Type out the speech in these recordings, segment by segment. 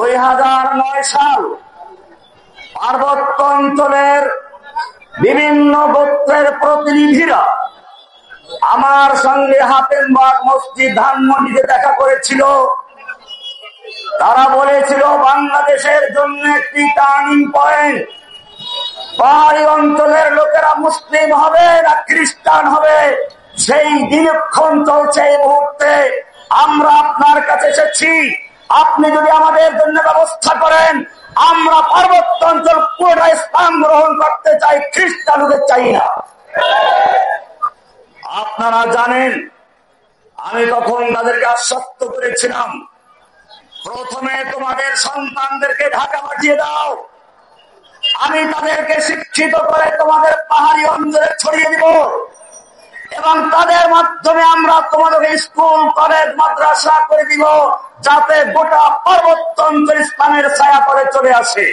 2009 সাল পার্বত্য অঞ্চলের বিভিন্ন গোত্রের প্রতিনিধিরা আমার সঙ্গে হাতেমবাগ মসজিদ ধানমন্ডিতে দেখা করেছিল। তারা বলেছিল বাংলাদেশের জন্য একটি টার্নিং পয়েন্ট, পাহাড়ি অঞ্চলের লোকেরা মুসলিম হবে না খ্রিস্টান হবে সেই দিনক্ষণ চলছে। এই মুহূর্তে আমরা আপনার কাছে এসেছি, আপনি যদি আমাদের জন্য ব্যবস্থা করেন, আমরা পার্বত্য অঞ্চল পুরোটা ইসলাম গ্রহণ করতে চাই, খ্রিস্টান হতে চাই না। আপনারা জানেন আমি তখন তাদেরকে আশ্বস্ত করেছিলাম, প্রথমে তোমাদের সন্তানদেরকে ঢাকা পাঠিয়ে দাও, আমি তাদেরকে শিক্ষিত করে তোমাদের পাহাড়ি অঞ্চলে ছড়িয়ে দিব এবং তাদের মাধ্যমে আমরা তোমাদের স্কুল কলেজ মাদ্রাসা করে দিব, যাতে গোটা পার্বত্য অঞ্চল ইসলামের ছায়া করে চলে আসে।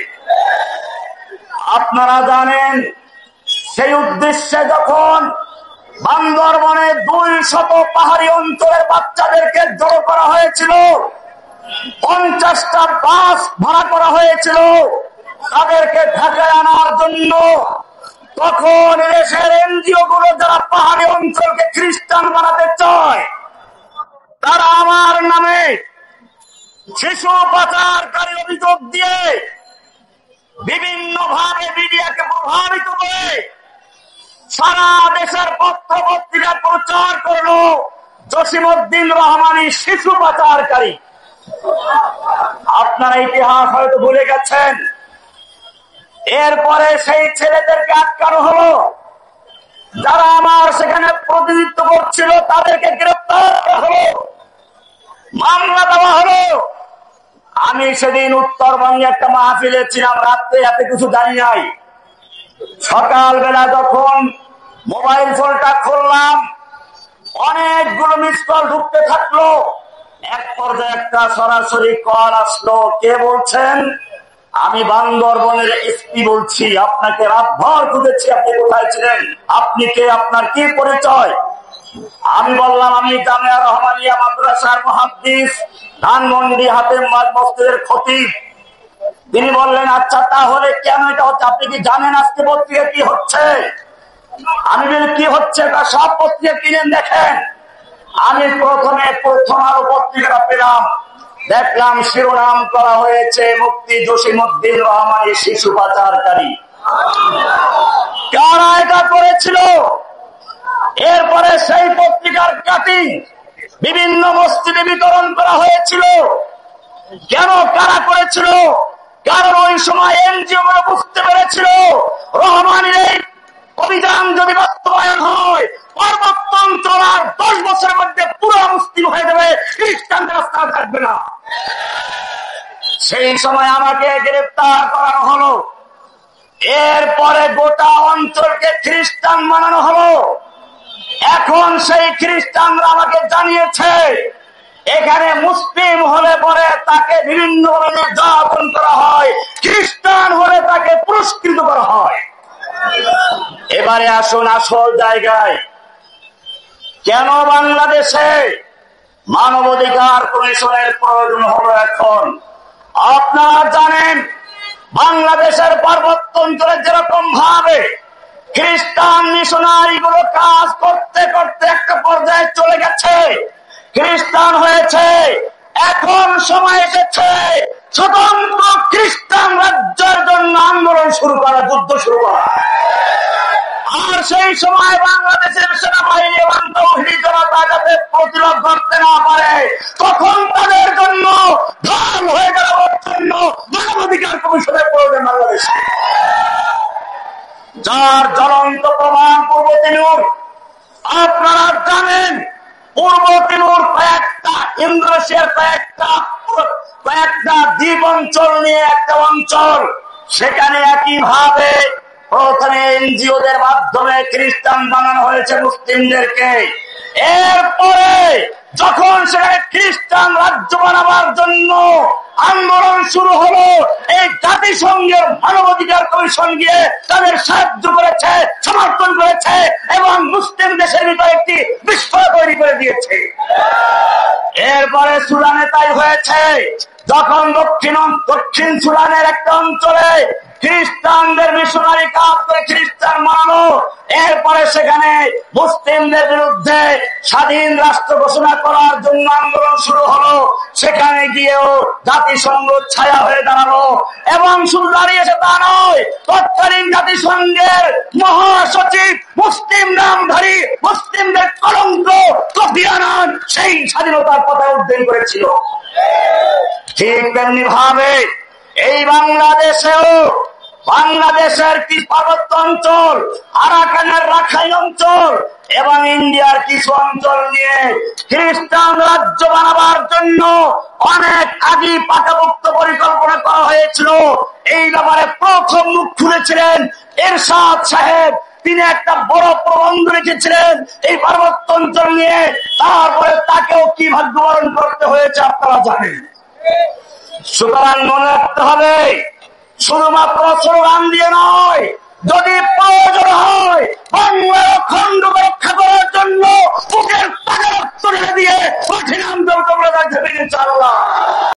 আপনারা জানেন সেই উদ্দেশ্যে যখন বান্দরবনে 200 পাহাড়ি অঞ্চলের বাচ্চাদেরকে জড়ো করা হয়েছিল, 50টা বাস ভাড়া করা হয়েছিল তাদেরকে ঢাকায় আনার জন্য, তখন দেশের এনজিও গুলো যারা পাহাড়ি অঞ্চলকে খ্রিস্টান বানাতে চায় তারা আমার নামে শিশু পাচারকারী অভিযোগ দিয়ে বিভিন্ন ভাবে মিডিয়াকে প্রভাবিত করে সারা দেশের পত্র পত্রিকা প্রচার করলো জসিমউদ্দিন রহমানী শিশু পাচারকারী। আপনারা ইতিহাস হয়তো ভুলে গেছেন। এরপরে সেই ছেলেদেরকে আটকানো হলো, যারা আমার সেখানে প্রতিনিধিত্ব করছিল তাদেরকে গ্রেপ্তার করা হলো, মামলা দেওয়া হলো। আমি সেদিন উত্তরবঙ্গে একটা মাহফিলে ছিলাম, রাত্রে এত কিছু জানি নাই। সকালবেলা যখন মোবাইল ফোনটা খুললাম, অনেকগুলো মিস কল ঢুকতে থাকলো। এক পর্যায়ে একটা সরাসরি কল আসলো, কে বলছেন? আমি বান্দরবনের এসপি বলছি, আপনাকে রাতভর খুঁজেছি, আপনি কোথায় ছিলেন, আপনি কে, আপনার কি পরিচয়? আমি বললাম আমি জামিয়া রহমানিয়া মাদ্রাসার মুহাদ্দিস, ধানমন্ডি হাতেমবাগ মসজিদের খতিব। তিনি বললেন আচ্ছা তাহলে কেন এটা হচ্ছে, আপনি কি জানেন আজকে পত্রিকা কি হচ্ছে? আমি বলি কি হচ্ছে, তা সব পত্রিকা কিনেন দেখেন। আমি প্রথমে প্রথম আলো পত্রিকাটা পেলাম, দেখলাম শিরোনাম করা হয়েছে মুফতি জসিমউদ্দিন রহমানী শিশু পাচারকারী। কারা এটা করেছিল? এরপরে সেই পত্রিকার কাটিং বিভিন্ন মসজিদে বিতরণ করা হয়েছিল। কেন কারা করেছিল? কারণ ওই সময় এনজিও গুলো বুঝতে পেরেছিল রহমানীর এই অভিযান যদি বাস্তবায়ন হয়, পার্বত্য অঞ্চল আর 10 বছরের মধ্যে পুরো মুসলিম হয়ে যাবে, খ্রিস্টানদের রাস্তা থাকবে না। সেই সময় আমাকে গ্রেফতার করানো হলো। এরপরে গোটা অঞ্চলকে খ্রিস্টান বানানো হলো। এখন সেই খ্রিস্টানরা আমাকে জানিয়েছে এখানে মুসলিম হলে পরে তাকে বিভিন্ন নির্যাতন করা হয়, খ্রিস্টান হলে তাকে পুরস্কৃত করা হয়। এবারে আসুন আসল জায়গায়। কেন বাংলাদেশে মানবাধিকার কমিশনের প্রয়োজন হলো এখন? আপনারা জানেন বাংলাদেশের পার্বত্য অঞ্চলে যেরকম ভাবে খ্রিস্টান মিশনারি গুলো কাজ করতে করতে একটা পর্যায়ে চলে গেছে, খ্রিস্টান হয়েছে। এখন সময় এসেছে স্বতন্ত্র খ্রিস্টান রাজ্যের জন্য আন্দোলন শুরু করা, যুদ্ধ শুরু করা। আর সেই সময় বাংলাদেশের সেনাবাহিনী এবং তৌহিদি জনতা যাতে প্রতিরোধ করতে না পারে, তখন তাদের জন্য ঢাল হয়ে যাওয়ার জন্য মানবাধিকার কমিশনের প্রয়োজন বাংলাদেশে, যার জ্বলন্ত প্রমাণ পূর্ব তিমুর। আপনারা জানেন পূর্ব তিমুর কয়েকটা ইন্দোনেশিয়ার কয়েকটা দ্বীপ অঞ্চল নিয়ে একটা অঞ্চল, সেখানে একইভাবে প্রথমে এনজিওদের মাধ্যমে খ্রিস্টান বানানো হয়েছে মুসলিমদেরকে। এরপরে যখন সেখানে খ্রিস্টান রাজ্য বানাবার জন্য আন্দোলন শুরু হলো, এই জাতিসংঘের মানবাধিকার কমিশন গিয়ে তাদের সাহায্য করেছে, সমর্থন করেছে এবং মুসলিম দেশের ভিতরে একটি বিস্ফোরক তৈরি করে দিয়েছে। এরপরে সুদানে তাই হয়েছে, যখন দক্ষিণ সুদানের একটা অঞ্চলে খ্রিস্টানদের মিশনারি কাজ করে খ্রিস্টান মানানো, এরপরে সেখানে মুসলিমদের বিরুদ্ধে স্বাধীন রাষ্ট্র ঘোষণা করার জন্য আন্দোলন শুরু হলো। সেখানে গিয়েও জাতিসংঘ ছায়া হয়ে দাঁড়ালো, এবং শুধু দাঁড়িয়েছে তা নয়, তৎকালীন জাতিসংঘের মহাসচিব মুসলিম নামধারী, মুসলিমদের কলঙ্ক কোফি আনান সেই স্বাধীনতার কথা উদ্ধার করেছিল। ঠিক তেমনি ভাবে এই বাংলাদেশের কি পার্বত্য অঞ্চল, আরাকানের রাখাইন অঞ্চল এবং ইন্ডিয়ার কিছু অঞ্চল নিয়ে খ্রিস্টান রাজ্য বানাবার জন্য অনেক আগে পাকাপোক্ত পরিকল্পনা করা হয়েছিল। এই ব্যাপারে প্রথম মুখ খুলেছিলেন এরশাদ সাহেব। তিনি একটা বড় প্রবন্ধ লিখেছিলেন এই পার্বত্য অঞ্চল নিয়ে। তারপরে তাকেও কি ভাগ্যবরণ করতে হয়েছে আপনারা জানেন। সুতরাং মনে রাখতে হবে, শুধুমাত্র স্লোগান দিয়ে নয়, যদি প্রয়োজন হয় বাংলার অখণ্ড রক্ষা করার জন্য বুকের তাজা রক্ত ঢেলে দিয়ে কঠিন আন্দোলন চাল্লা